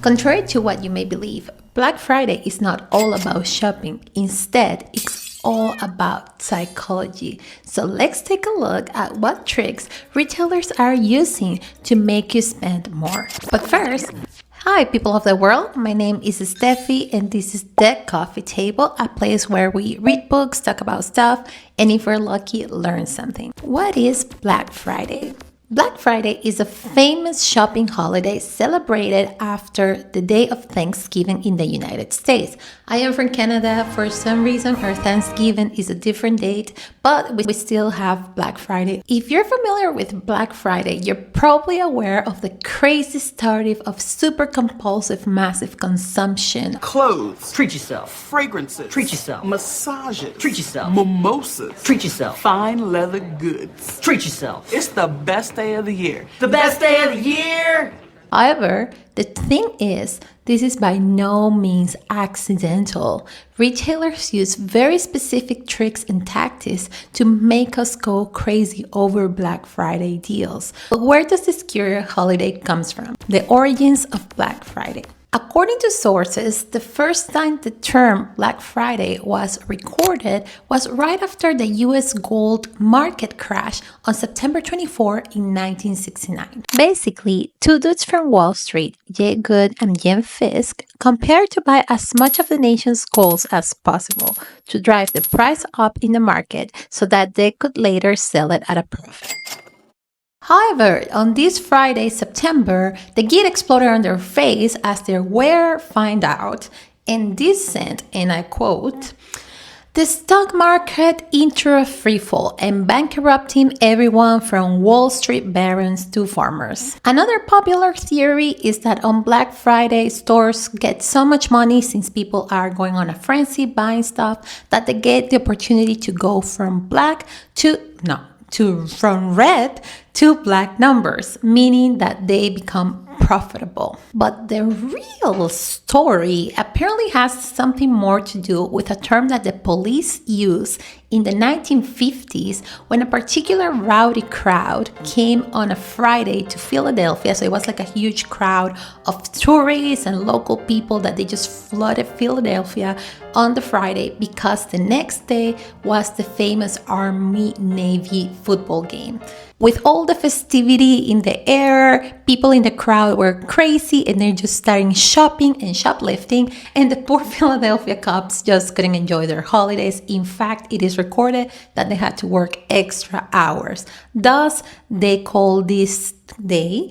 Contrary to what you may believe, Black Friday is not all about shopping. Instead, it's all about psychology. So let's take a look at what tricks retailers are using to make you spend more. But first, hi people of the world, my name is Steffi and this is The Coffee Table, a place where we read books, talk about stuff, and if we're lucky, learn something. What is Black Friday? Black Friday is a famous shopping holiday celebrated after the day of Thanksgiving in the United States. I am from Canada. For some reason, our Thanksgiving is a different date, but we still have Black Friday. If you're familiar with Black Friday, you're probably aware of the crazy story of super compulsive massive consumption. Clothes. Treat yourself. Fragrances. Treat yourself. Massages. Treat yourself. Mimosas. Treat yourself. Fine leather goods. Treat yourself. It's the best day of the year. The best day of the year! However, the thing is, this is by no means accidental. Retailers use very specific tricks and tactics to make us go crazy over Black Friday deals. But where does this curious holiday comes from? The origins of Black Friday. According to sources, the first time the term Black Friday was recorded was right after the US gold market crash on September 24 in 1969. Basically, two dudes from Wall Street, Jay Gould and Jim Fisk, compared to buy as much of the nation's gold as possible to drive the price up in the market so that they could later sell it at a profit. However, on this Friday, September, the geek exploded on their face as their wearer found out, and this sent, and I quote, "The stock market into a freefall and bankrupting everyone from Wall Street barons to farmers." Another popular theory is that on Black Friday, stores get so much money since people are going on a frenzy buying stuff that they get the opportunity to go from from red to black numbers, meaning that they become profitable. But the real story apparently has something more to do with a term that the police used in the 1950s when a particular rowdy crowd came on a Friday to Philadelphia. So it was like a huge crowd of tourists and local people that they just flooded Philadelphia on the Friday because the next day was the famous Army-Navy football game. With all the festivity in the air, people in the crowd were crazy and they're just starting shopping and shoplifting, and the poor Philadelphia cops just couldn't enjoy their holidays. In fact, it is recorded that they had to work extra hours. Thus, they call this day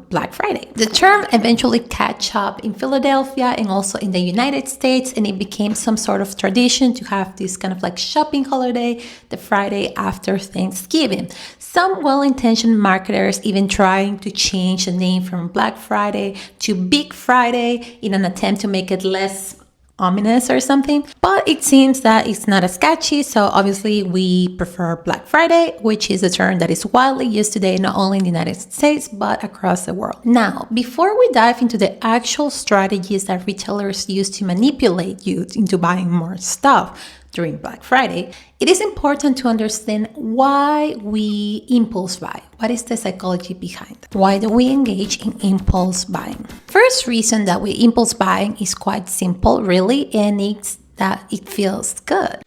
Black Friday. The term eventually catch up in Philadelphia and also in the United States, and it became some sort of tradition to have this kind of like shopping holiday the Friday after Thanksgiving. Some well-intentioned marketers even trying to change the name from Black Friday to Big Friday in an attempt to make it less ominous or something, but it seems that it's not as catchy, so obviously we prefer Black Friday, which is a term that is widely used today not only in the United States but across the world. Now, before we dive into the actual strategies that retailers use to manipulate you into buying more stuff during Black Friday, it is important to understand why we impulse buy. What is the psychology behind it? Why do we engage in impulse buying? First reason that we impulse buying is quite simple, really, and it's that it feels good.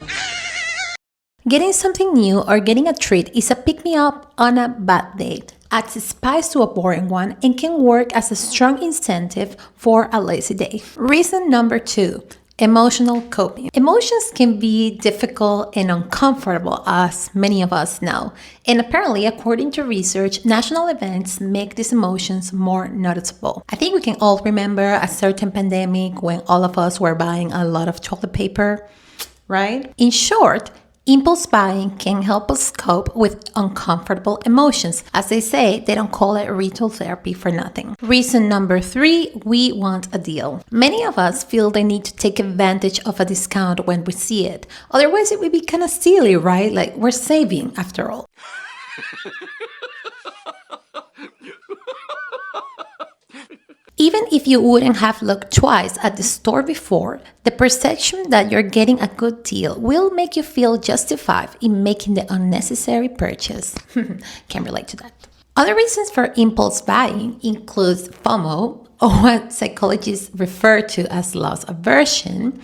Getting something new or getting a treat is a pick-me-up on a bad day. Adds a spice to a boring one and can work as a strong incentive for a lazy day. Reason number 2. Emotional coping. Emotions can be difficult and uncomfortable, as many of us know. And apparently, according to research, national events make these emotions more noticeable. I think we can all remember a certain pandemic when all of us were buying a lot of toilet paper, right? In short, impulse buying can help us cope with uncomfortable emotions. As they say, they don't call it retail therapy for nothing. Reason number 3, we want a deal. Many of us feel they need to take advantage of a discount when we see it. Otherwise, it would be kind of silly, right? Like, we're saving after all. Even if you wouldn't have looked twice at the store before, the perception that you're getting a good deal will make you feel justified in making the unnecessary purchase. Can relate to that. Other reasons for impulse buying include FOMO, or what psychologists refer to as loss aversion,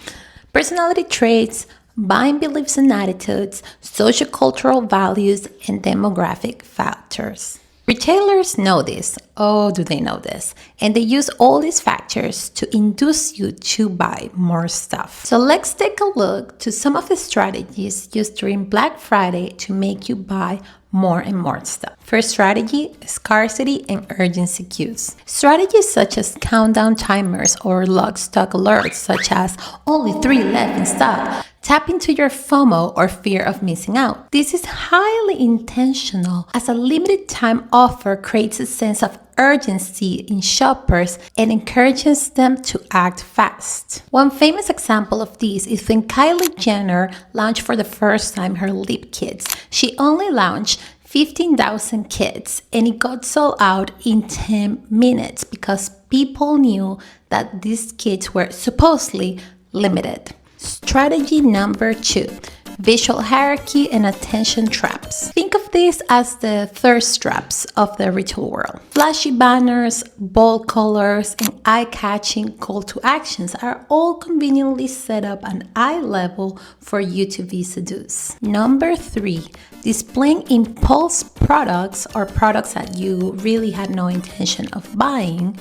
personality traits, buying beliefs and attitudes, sociocultural values, and demographic factors. Retailers know this. Oh, do they know this? And they use all these factors to induce you to buy more stuff. So let's take a look to some of the strategies used during Black Friday to make you buy more and more stuff. First strategy, scarcity and urgency cues. Strategies such as countdown timers or log stock alerts such as only 3 left in stock tap into your FOMO or fear of missing out. This is highly intentional as a limited time offer creates a sense of urgency in shoppers and encourages them to act fast. One famous example of this is when Kylie Jenner launched for the first time her lip kits. She only launched 15,000 kits and it got sold out in 10 minutes because people knew that these kits were supposedly limited. Strategy number 2, visual hierarchy and attention traps. Think of this as the thirst traps of the retail world. Flashy banners, bold colors, and eye-catching call to actions are all conveniently set up at eye level for you to be seduced. Number 3, displaying impulse products or products that you really had no intention of buying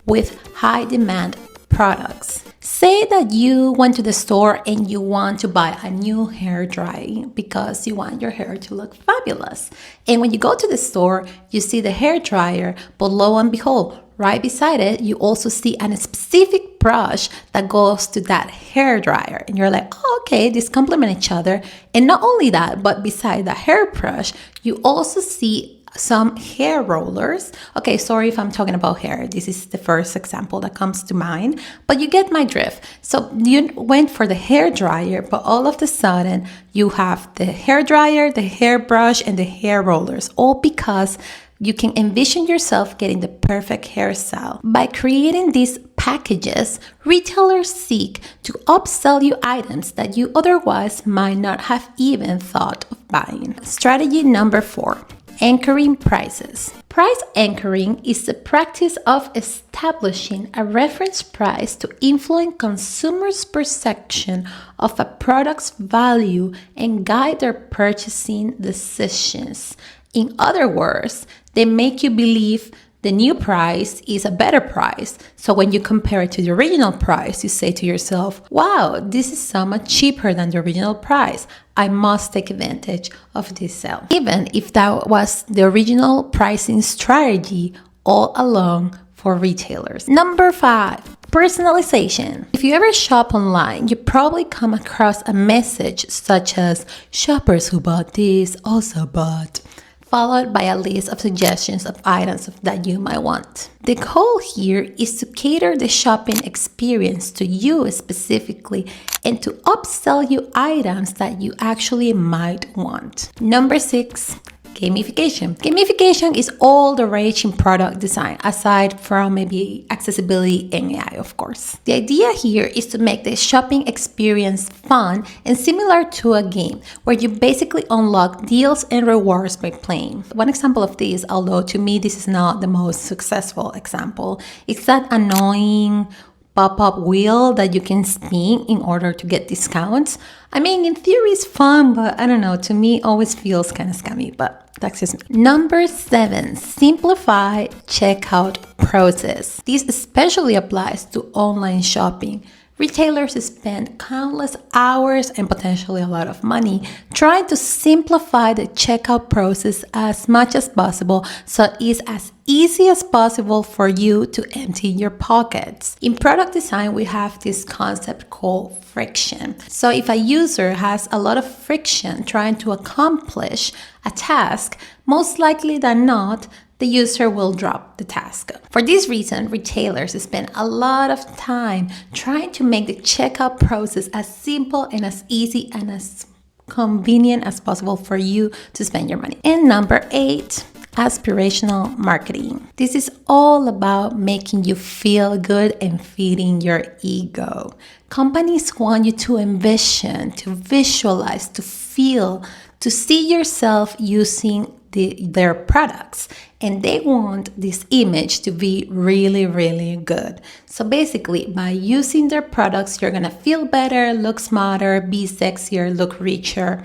with high demand products. Say that you went to the store and you want to buy a new hair dryer because you want your hair to look fabulous. And when you go to the store, you see the hair dryer, but lo and behold, right beside it, you also see a specific brush that goes to that hair dryer. And you're like, oh, okay, these complement each other. And not only that, but beside the hair brush, you also see some hair rollers. Okay, sorry if I'm talking about hair. This is the first example that comes to mind, but you get my drift. So you went for the hair dryer, but all of a sudden you have the hair dryer, the hairbrush, and the hair rollers, all because you can envision yourself getting the perfect hairstyle. By creating these packages, retailers seek to upsell you items that you otherwise might not have even thought of buying. Strategy number 4. Anchoring prices. Price anchoring is the practice of establishing a reference price to influence consumers' perception of a product's value and guide their purchasing decisions. In other words, they make you believe the new price is a better price. So when you compare it to the original price, you say to yourself, wow, this is so much cheaper than the original price. I must take advantage of this sale. Even if that was the original pricing strategy all along for retailers. Number 5, personalization. If you ever shop online, you probably come across a message such as, shoppers who bought this also bought, followed by a list of suggestions of items that you might want. The goal here is to cater the shopping experience to you specifically and to upsell you items that you actually might want. Number 6, gamification. Gamification is all the rage in product design, aside from maybe accessibility and AI, of course. The idea here is to make the shopping experience fun and similar to a game, where you basically unlock deals and rewards by playing. One example of this, although to me this is not the most successful example, is that annoying pop-up wheel that you can spin in order to get discounts. I mean, in theory it's fun, but I don't know, to me it always feels kind of scammy, but that's just me. Number 7, simplify checkout process. This especially applies to online shopping. Retailers spend countless hours and potentially a lot of money trying to simplify the checkout process as much as possible so it's as easy as possible for you to empty your pockets. In product design, we have this concept called friction. So if a user has a lot of friction trying to accomplish a task, most likely than not, the user will drop the task. For this reason, retailers spend a lot of time trying to make the checkout process as simple and as easy and as convenient as possible for you to spend your money. And number 8, aspirational marketing. This is all about making you feel good and feeding your ego. Companies want you to envision, to visualize, to feel, to see yourself using their products, and they want this image to be really, really good. So basically, by using their products, you're gonna feel better, look smarter, be sexier, look richer,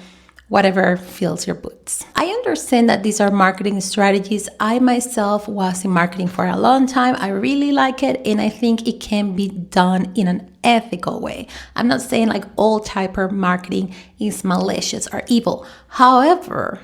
whatever fills your boots. I understand that these are marketing strategies. I myself was in marketing for a long time. I really like it, and I think it can be done in an ethical way. I'm not saying like all type of marketing is malicious or evil. However,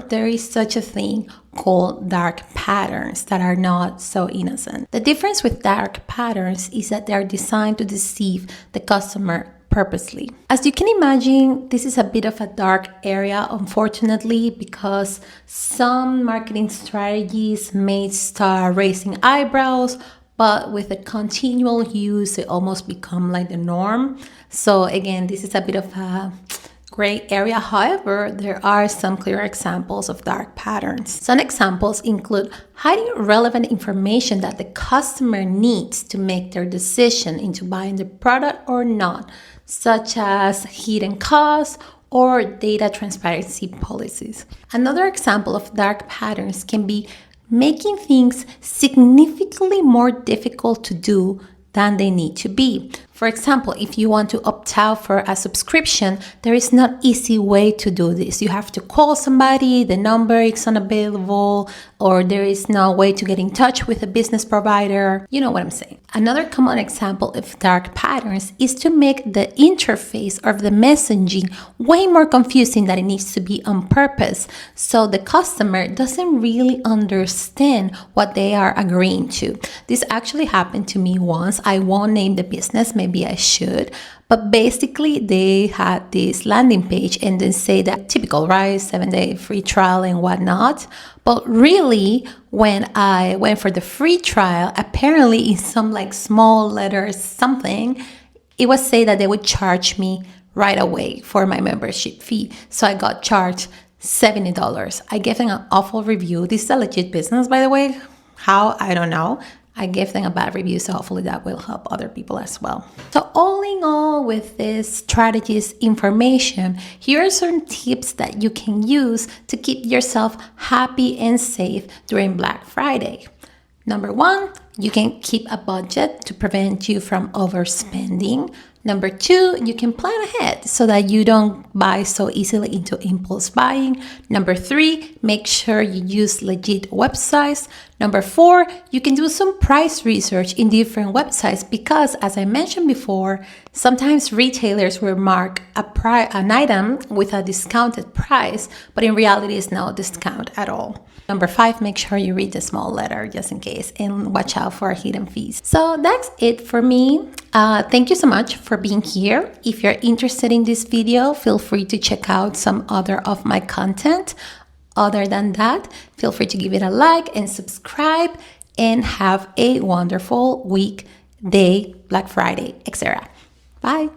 there is such a thing called dark patterns that are not so innocent. The difference with dark patterns is that they are designed to deceive the customer purposely. As you can imagine, this is a bit of a dark area, unfortunately, because some marketing strategies may start raising eyebrows, but with the continual use, it almost become like the norm. So again, this is a bit of a gray area. However, there are some clear examples of dark patterns. Some examples include hiding relevant information that the customer needs to make their decision into buying the product or not, such as hidden costs or data transparency policies. Another example of dark patterns can be making things significantly more difficult to do than they need to be. For example, if you want to opt out for a subscription, there is not easy way to do this. You have to call somebody, the number is unavailable, or there is no way to get in touch with a business provider. You know what I'm saying. Another common example of dark patterns is to make the interface of the messaging way more confusing than it needs to be on purpose, so the customer doesn't really understand what they are agreeing to. This actually happened to me once. I won't name the business, maybe I should, but basically they had this landing page and then say that typical, right, 7-day free trial and whatnot. But really, when I went for the free trial, apparently in some like small letters, something, it was say that they would charge me right away for my membership fee. So I got charged $70. I gave them an awful review. This is a legit business, by the way. How? I don't know. I gave them a bad review, so hopefully that will help other people as well. So all in all, with this strategies information, here are some tips that you can use to keep yourself happy and safe during Black Friday. Number 1, you can keep a budget to prevent you from overspending. Number 2, you can plan ahead so that you don't buy so easily into impulse buying. Number 3, make sure you use legit websites. Number 4, you can do some price research in different websites because, as I mentioned before, sometimes retailers will mark an item with a discounted price, but in reality it's no discount at all. Number 5, make sure you read the small letter just in case and watch out for hidden fees. So that's it for me. Thank you so much for being here. If you're interested in this video, feel free to check out some other of my content. Other than that, feel free to give it a like and subscribe, and have a wonderful week, day, Black Friday, etc. Bye.